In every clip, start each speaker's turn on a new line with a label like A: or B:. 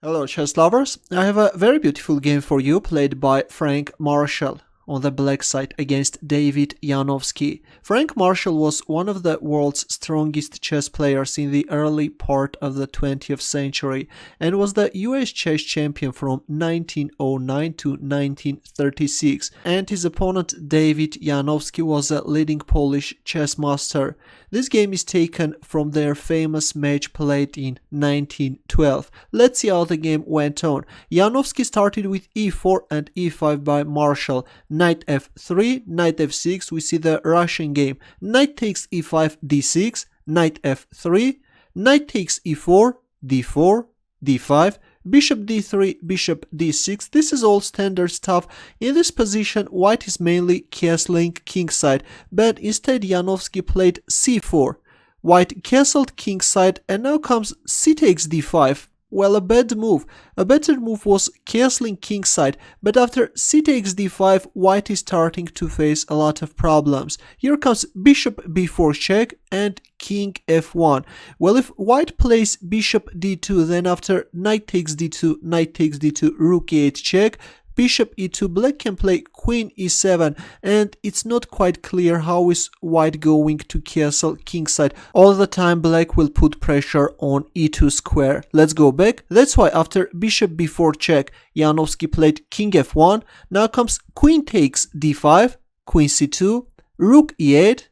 A: Hello chess lovers, I have a very beautiful game for you played by Frank Marshall on the black side against David Janowski. Frank Marshall was one of the world's strongest chess players in the early part of the 20th century and was the US chess champion from 1909 to 1936, and his opponent David Janowski was a leading Polish chess master. This game is taken from their famous match played in 1912. Let's see how the game went on. Janowski started with e4 and e5 by Marshall. Knight f3, knight f6, we see the Russian game. Knight takes e5, d6, knight f3, knight takes e4, d4, d5, bishop d3, bishop d6. This is all standard stuff. In this position, white is mainly castling kingside, but instead Janowski played c4. White castled kingside, and now comes c takes d5. Well, a bad move. A better move was castling kingside, but after c takes d5, white is starting to face a lot of problems. Here comes bishop b4 check and king f1. Well, if white plays bishop d2, then after knight takes d2, knight takes d2, rook e8 check, bishop e2, black can play queen e7, and it's not quite clear how is white going to castle kingside. All the time black will put pressure on e2 square. Let's go back. That's why after bishop b4 check, Janowski played king f1. Now comes queen takes d5, queen c2, rook e8,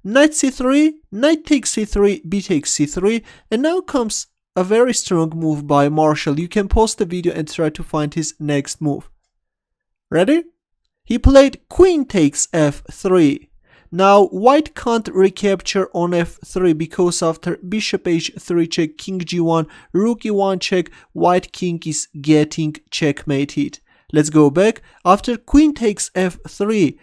A: knight c3, knight takes c3, b takes c3, and now comes a very strong move by Marshall. You can pause the video and try to find his next move. Ready? He played queen takes f3. Now white can't recapture on f3 because after bishop h3 check, king g1, rook e1 check, white king is getting checkmated. Let's go back. After queen takes f3,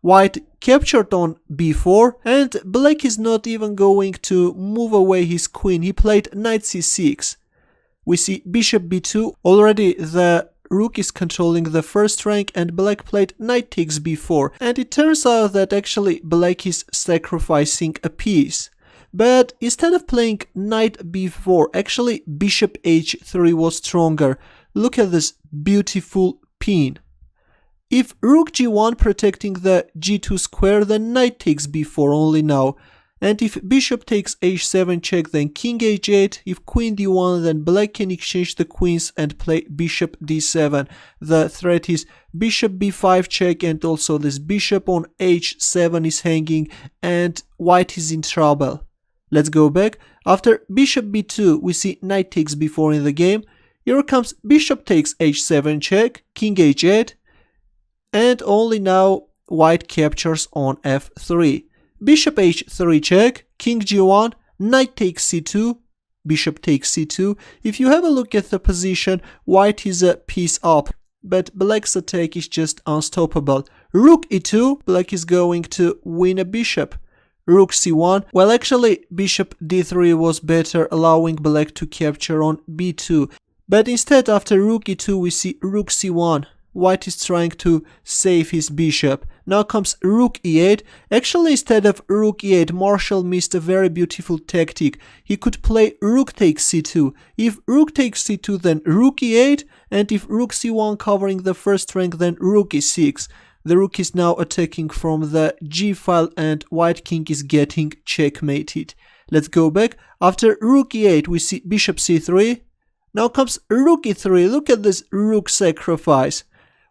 A: white captured on b4, and black is not even going to move away his queen. He played knight c6. We see bishop b2. Already the rook is controlling the first rank, and black played knight takes b4, and it turns out that actually black is sacrificing a piece. But instead of playing knight b4, actually bishop h3 was stronger. Look at this beautiful pin. If rook g1 protecting the g2 square, then knight takes b4 only now. And if bishop takes h7 check, then king h8. If queen d1, then black can exchange the queens and play bishop d7. The threat is bishop b5 check, and also this bishop on h7 is hanging, and white is in trouble. Let's go back. After bishop b2, we see knight takes b4 in the game. Here comes bishop takes h7 check, king h8, and only now white captures on f3. Bishop h3 check, king g1, knight takes c2, bishop takes c2. If you have a look at the position, white is a piece up, but black's attack is just unstoppable. Rook e2, black is going to win a bishop. Rook c1, well actually bishop d3 was better, allowing black to capture on b2. But instead after rook e2 we see rook c1. White is trying to save his bishop. Now comes rook e8. Actually, instead of rook e8, Marshall missed a very beautiful tactic. He could play rook takes c2. If rook takes c2, then rook e8, and if rook c1 covering the first rank, then rook e6. The rook is now attacking from the g file, and white king is getting checkmated. Let's go back. After rook e8, we see bishop c3. Now comes rook e3. Look at this rook sacrifice.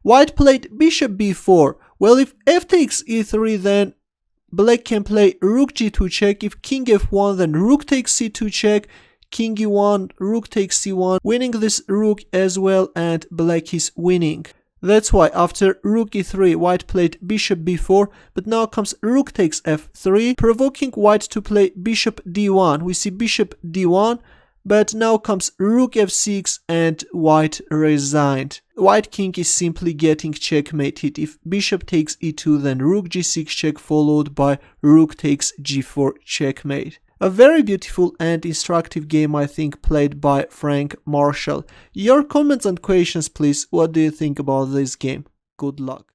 A: White played bishop b4. Well, if f takes e3, then black can play rook g2 check. If king f1, then rook takes c2 check, king e1, rook takes c1, winning this rook as well, and black is winning. That's why after rook e3, white played bishop b4, but now comes rook takes f3, provoking white to play bishop d1. We see bishop d1, but now comes rook f6, and white resigned. White king is simply getting checkmated. If bishop takes e2, then rook g6 check, followed by rook takes g4 checkmate. A very beautiful and instructive game, I think, played by Frank Marshall. Your comments and questions please. What do you think about this game? Good luck.